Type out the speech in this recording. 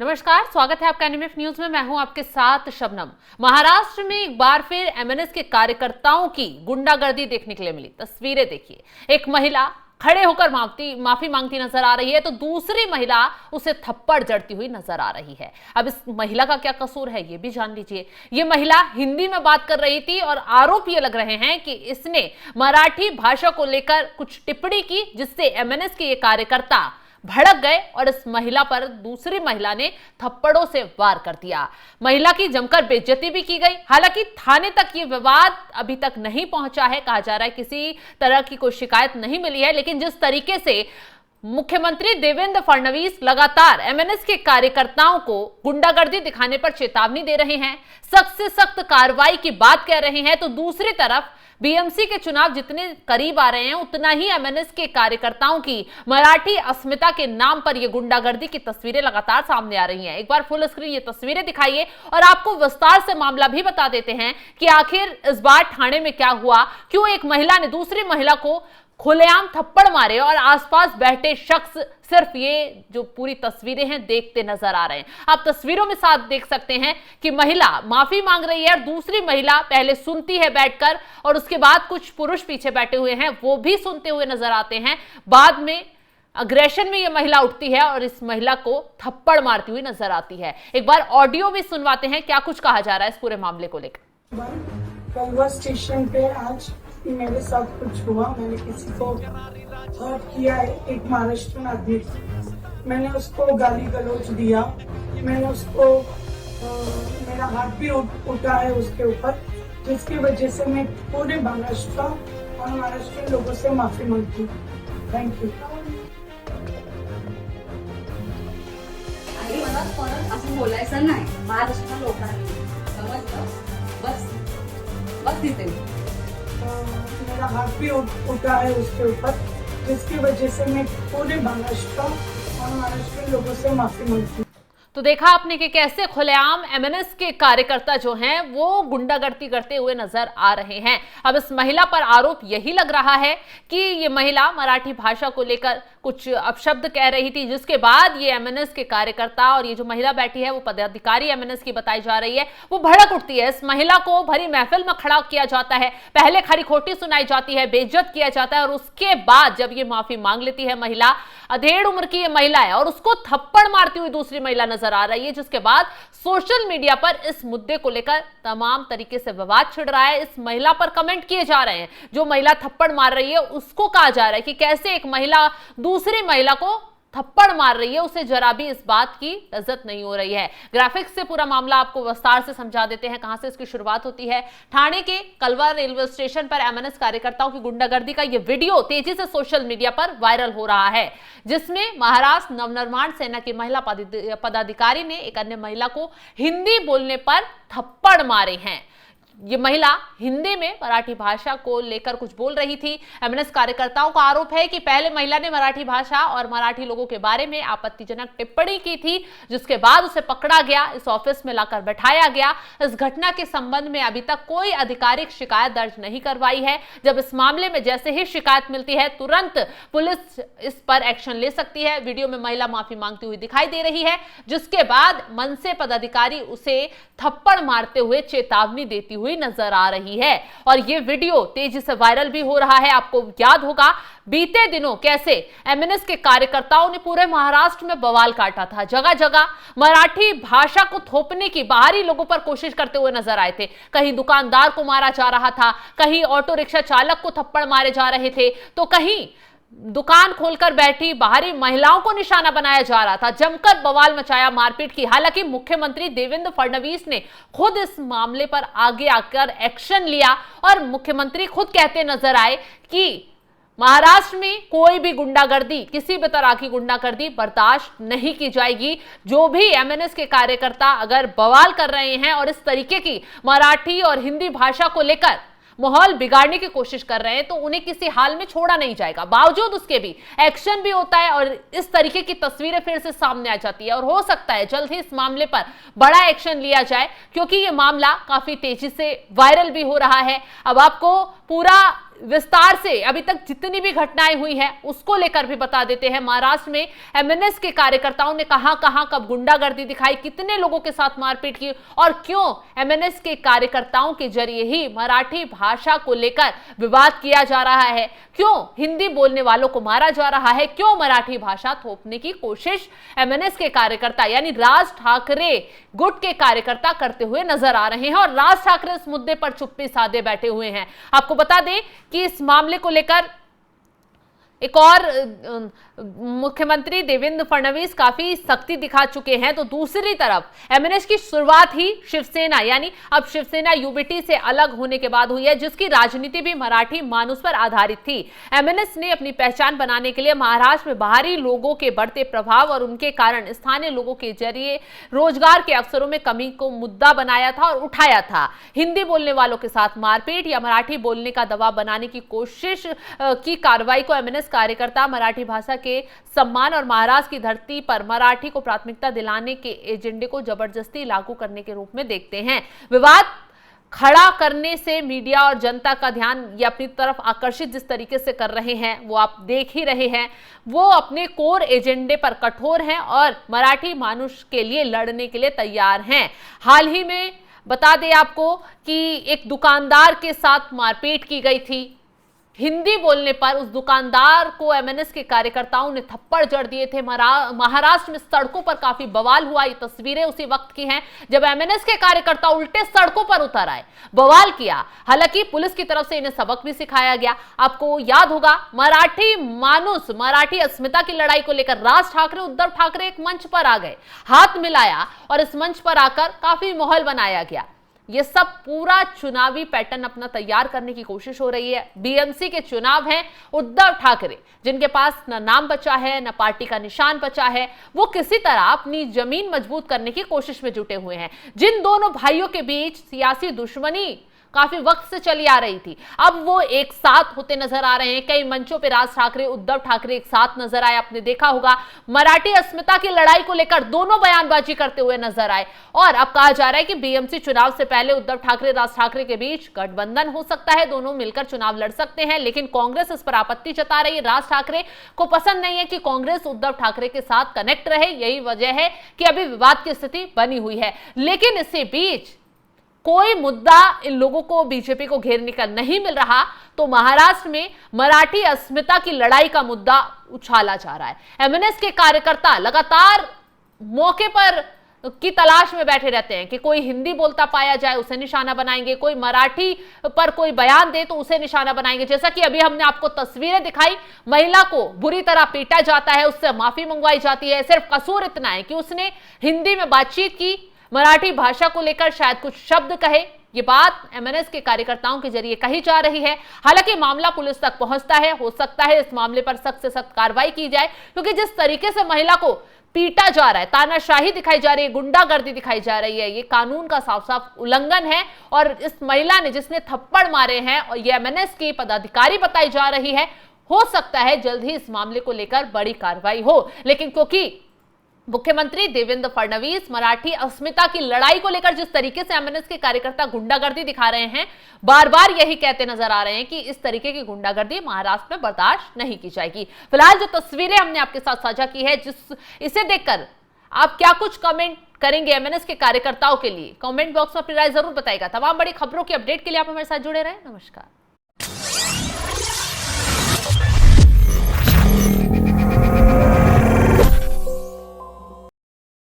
नमस्कार, स्वागत है आपका एनएमएफ न्यूज में। मैं हूं आपके साथ शबनम। महाराष्ट्र में एक बार फिर एमएनएस के कार्यकर्ताओं की गुंडागर्दी देखने के लिए मिली। तस्वीरें देखिए, एक महिला खड़े होकर माफी मांगती नजर आ रही है तो दूसरी महिला उसे थप्पड़ जड़ती हुई नजर आ रही है। अब इस महिला का क्या कसूर है ये भी जान लीजिए। ये महिला हिंदी में बात कर रही थी और आरोप ये लग रहे हैं कि इसने मराठी भाषा को लेकर कुछ टिप्पणी की, जिससे एमएनएस के ये कार्यकर्ता भड़क गए और इस महिला पर दूसरी महिला ने थप्पड़ों से वार कर दिया। महिला की जमकर बेइज्जती भी की गई। हालांकि थाने तक ये विवाद अभी तक नहीं पहुंचा है। कहा जा रहा है किसी तरह की कोई शिकायत नहीं मिली है, लेकिन जिस तरीके से मुख्यमंत्री देवेंद्र फडणवीस लगातार एमएनएस के कार्यकर्ताओं को गुंडागर्दी दिखाने पर चेतावनी दे रहे हैं, सख्त से सख्त कार्रवाई की बात कह रहे हैं, तो दूसरी तरफ बीएमसी के चुनाव जितने करीब आ रहे हैं उतना ही एमएनएस के कार्यकर्ताओं की मराठी अस्मिता के नाम पर यह गुंडागर्दी की तस्वीरें लगातार सामने आ रही हैं। एक बार फुल स्क्रीन ये तस्वीरें दिखाइए और आपको विस्तार से मामला भी बता देते हैं कि आखिर इस बार ठाणे में क्या हुआ, क्यों एक महिला ने दूसरी महिला को खुलेआम थप्पड़ मारे और आसपास बैठे शख्स सिर्फ ये जो पूरी तस्वीरें हैं देखते नजर आ रहे हैं। आप तस्वीरों में साथ देख सकते हैं कि महिला माफी मांग रही है और दूसरी महिला पहले सुनती है बैठकर और उसके बाद कुछ पुरुष पीछे बैठे हुए हैं, वो भी सुनते हुए नजर आते हैं। बाद में अग्रेशन में ये महिला उठती है और इस महिला को थप्पड़ मारती हुई नजर आती है। एक बार ऑडियो भी सुनवाते हैं, क्या कुछ कहा जा रहा है इस पूरे मामले को लेकर। कलवा स्टेशन पे आज मेरे साथ कुछ हुआ। मैंने किसी को हर्ट किया है, एक महाराष्ट्र आदमी। मैंने उसको गाली गलौज दिया, मैंने उसको मेरा हाथ भी उठा है उसके ऊपर, जिसकी वजह से मैं पूरे महाराष्ट्र और महाराष्ट्र लोगों से माफी मांगती हूँ। Thank you. असं बोलायचं नाही महाराष्ट्र लोकांनी, समजलं? बस बस तिथे मेरा हाथ भी उठा है उसके ऊपर, जिसकी वजह से मैं पूरे महाराष्ट्र और महाराष्ट्र लोगों से माफी मांगती हूँ। तो देखा आपने कि कैसे खुलेआम एमएनएस के कार्यकर्ता जो हैं वो गुंडागर्दी करते हुए नजर आ रहे हैं। अब इस महिला पर आरोप यही लग रहा है कि ये महिला मराठी भाषा को लेकर कुछ अपशब्द कह रही थी, जिसके बाद ये एमएनएस के कार्यकर्ता और ये जो महिला बैठी है वो पदाधिकारी एमएनएस की बताई जा रही है, वो भड़क उठती है। इस महिला को भरी महफिल में खड़ा किया जाता है, पहले खरी खोटी सुनाई जाती है, बेइज्जत किया जाता है और उसके बाद जब ये माफी मांग लेती है महिला, अधेड़ उम्र की ये महिला है और उसको थप्पड़ मारती हुई दूसरी महिला नजर आ रही है, जिसके बाद सोशल मीडिया पर इस मुद्दे को लेकर तमाम तरीके से विवाद छिड़ रहा है। इस महिला पर कमेंट किए जा रहे हैं, जो महिला थप्पड़ मार रही है उसको कहा जा रहा है कि कैसे एक महिला दूसरी महिला को थप्पड़ मार रही है, उसे जरा भी इस बात की इज्जत नहीं हो रही है। ग्राफिक्स से पूरा मामला आपको विस्तार से समझा देते हैं कहां से इसकी शुरुआत होती है। ठाणे के कलवा रेलवे स्टेशन पर एमएनएस कार्यकर्ताओं की गुंडागर्दी का यह वीडियो तेजी से सोशल मीडिया पर वायरल हो रहा है, जिसमें महाराष्ट्र नवनिर्माण सेना की महिला पदाधिकारी ने एक अन्य महिला को हिंदी बोलने पर थप्पड़ मारे हैं। ये महिला हिंदी में मराठी भाषा को लेकर कुछ बोल रही थी। एमएनएस कार्यकर्ताओं का आरोप है कि पहले महिला ने मराठी भाषा और मराठी लोगों के बारे में आपत्तिजनक टिप्पणी की थी, जिसके बाद उसे पकड़ा गया, इस ऑफिस में लाकर बैठाया गया। इस घटना के संबंध में अभी तक कोई आधिकारिक शिकायत दर्ज नहीं करवाई है। जब इस मामले में जैसे ही शिकायत मिलती है तुरंत पुलिस इस पर एक्शन ले सकती है। वीडियो में महिला माफी मांगती हुई दिखाई दे रही है, जिसके बाद मनसे पदाधिकारी उसे थप्पड़ मारते हुए चेतावनी देती हुई नजर आ रही है और यह वीडियो तेजी से वायरल भी हो रहा है। आपको याद होगा बीते दिनों कैसे एमएनएस के कार्यकर्ताओं ने पूरे महाराष्ट्र में बवाल काटा था। जगह जगह मराठी भाषा को थोपने की बाहरी लोगों पर कोशिश करते हुए नजर आए थे। कहीं दुकानदार को मारा जा रहा था, कहीं ऑटो रिक्शा चालक को थप्पड़ मारे जा रहे थे, तो कहीं दुकान खोलकर बैठी बाहरी महिलाओं को निशाना बनाया जा रहा था। जमकर बवाल मचाया मारपीट की। हालांकि मुख्यमंत्री देवेंद्र फडणवीस ने खुद इस मामले पर आगे आकर एक्शन लिया और मुख्यमंत्री खुद कहते नजर आए कि महाराष्ट्र में कोई भी गुंडागर्दी, किसी भी तरह की गुंडागर्दी बर्दाश्त नहीं की जाएगी। जो भी एमएनएस के कार्यकर्ता अगर बवाल कर रहे हैं और इस तरीके की मराठी और हिंदी भाषा को लेकर माहौल बिगाड़ने की कोशिश कर रहे हैं तो उन्हें किसी हाल में छोड़ा नहीं जाएगा। बावजूद उसके भी एक्शन भी होता है और इस तरीके की तस्वीरें फिर से सामने आ जाती है और हो सकता है जल्द ही इस मामले पर बड़ा एक्शन लिया जाए, क्योंकि ये मामला काफी तेजी से वायरल भी हो रहा है। अब आपको पूरा विस्तार से अभी तक जितनी भी घटनाएं हुई हैं उसको लेकर भी बता देते हैं। महाराष्ट्र में एमएनएस के कार्यकर्ताओं ने कहां कहां कब गुंडागर्दी दिखाई, कितने लोगों के साथ मारपीट की और क्यों एमएनएस के कार्यकर्ताओं के जरिए ही मराठी भाषा को लेकर विवाद किया जा रहा है, क्यों हिंदी बोलने वालों को मारा जा रहा है, क्यों मराठी भाषा थोपने की कोशिश एमएनएस के कार्यकर्ता यानी राज ठाकरे गुट के कार्यकर्ता करते हुए नजर आ रहे हैं। और राज ठाकरे इस मुद्दे पर चुप्पी साधे बैठे हुए हैं। आपको बता दें कि इस मामले को लेकर एक और मुख्यमंत्री देवेंद्र फडणवीस काफी सख्ती दिखा चुके हैं, तो दूसरी तरफ एमएनएस की शुरुआत ही शिवसेना यानी अब शिवसेना यूबीटी से अलग होने के बाद हुई है, जिसकी राजनीति भी मराठी मानुस पर आधारित थी। एमएनएस ने अपनी पहचान बनाने के लिए महाराष्ट्र में बाहरी लोगों के बढ़ते प्रभाव और उनके कारण स्थानीय लोगों के जरिए रोजगार के अवसरों में कमी को मुद्दा बनाया था और उठाया था। हिंदी बोलने वालों के साथ मारपीट या मराठी बोलने का दबाव बनाने की कोशिश की कार्रवाई को एमएनएस कार्यकर्ता मराठी भाषा के सम्मान और महाराष्ट्र की धरती पर मराठी को प्राथमिकता दिलाने के एजेंडे को जबरदस्ती लागू करने के रूप में देखते हैं। विवाद खड़ा करने से मीडिया और जनता का ध्यान ये अपनी तरफ आकर्षित जिस तरीके से कर रहे हैं वो आप देख ही रहे हैं। वो अपने कोर एजेंडे पर कठोर हैं और मराठी मानुष के लिए लड़ने के लिए तैयार हैं। हाल ही में बता दें आपको कि एक दुकानदार के साथ मारपीट की गई थी। हिंदी बोलने पर उस दुकानदार को एमएनएस के कार्यकर्ताओं ने थप्पड़ जड़ दिए थे। महाराष्ट्र में सड़कों पर काफी बवाल हुआ। ये तस्वीरें उसी वक्त की हैं जब एमएनएस के कार्यकर्ता उल्टे सड़कों पर उतर आए, बवाल किया। हालांकि पुलिस की तरफ से इन्हें सबक भी सिखाया गया। आपको याद होगा मराठी मानुस, मराठी अस्मिता की लड़ाई को लेकर राज ठाकरे, उद्धव ठाकरे एक मंच पर आ गए, हाथ मिलाया और इस मंच पर आकर काफी माहौल बनाया गया। ये सब पूरा चुनावी पैटर्न अपना तैयार करने की कोशिश हो रही है। बीएमसी के चुनाव हैं, उद्धव ठाकरे जिनके पास न नाम बचा है न पार्टी का निशान बचा है, वो किसी तरह अपनी जमीन मजबूत करने की कोशिश में जुटे हुए हैं। जिन दोनों भाइयों के बीच सियासी दुश्मनी काफी वक्त से चली आ रही थी, अब वो एक साथ होते नजर आ रहे हैं। कई मंचों पे राज ठाकरे, उद्धव ठाकरे एक साथ नजर आए। आपने देखा होगा मराठी अस्मिता की लड़ाई को लेकर दोनों बयानबाजी करते हुए नजर आए। और अब कहा जा रहा है कि बीएमसी चुनाव से पहले उद्धव ठाकरे, राज ठाकरे के बीच गठबंधन हो सकता है, दोनों मिलकर चुनाव लड़ सकते हैं। लेकिन कांग्रेस इस पर आपत्ति जता रही है। राज ठाकरे को पसंद नहीं है कि कांग्रेस उद्धव ठाकरे के साथ कनेक्ट रहे। यही वजह है कि अभी विवाद की स्थिति बनी हुई है। लेकिन इसी बीच कोई मुद्दा इन लोगों को बीजेपी को घेरने का नहीं मिल रहा, तो महाराष्ट्र में मराठी अस्मिता की लड़ाई का मुद्दा उछाला जा रहा है। एमएनएस के कार्यकर्ता लगातार मौके पर की तलाश में बैठे रहते हैं कि कोई हिंदी बोलता पाया जाए उसे निशाना बनाएंगे, कोई मराठी पर कोई बयान दे तो उसे निशाना बनाएंगे। जैसा कि अभी हमने आपको तस्वीरें दिखाई, महिला को बुरी तरह पीटा जाता है, उससे माफी मंगवाई जाती है। सिर्फ कसूर इतना है कि उसने हिंदी में बातचीत की, मराठी भाषा को लेकर शायद कुछ शब्द कहे। ये बात एमएनएस के कार्यकर्ताओं के जरिए कही जा रही है। हालांकि मामला पुलिस तक पहुंचता है, हो सकता है इस मामले पर सख्त से सख्त कार्रवाई की जाए, क्योंकि जिस तरीके से महिला को पीटा जा रहा है, तानाशाही दिखाई जा रही है, गुंडागर्दी दिखाई जा रही है, ये कानून का साफ साफ उल्लंघन है। और इस महिला ने जिसने थप्पड़ मारे हैं और ये एमएनएस की पदाधिकारी बताई जा रही है, हो सकता है जल्द ही इस मामले को लेकर बड़ी कार्रवाई हो। लेकिन क्योंकि मुख्यमंत्री देवेंद्र फडणवीस मराठी अस्मिता की लड़ाई को लेकर जिस तरीके से एमएनएस के कार्यकर्ता गुंडागर्दी दिखा रहे हैं, बार बार यही कहते नजर आ रहे हैं कि इस तरीके की गुंडागर्दी महाराष्ट्र में बर्दाश्त नहीं की जाएगी। फिलहाल जो तस्वीरें हमने आपके साथ साझा की है, इसे देखकर आप क्या कुछ कमेंट करेंगे एमएनएस के कार्यकर्ताओं के लिए, कमेंट बॉक्स में अपनी राय जरूर बताएगा। तमाम बड़ी खबरों की अपडेट के लिए आप हमारे साथ जुड़े रहें। नमस्कार।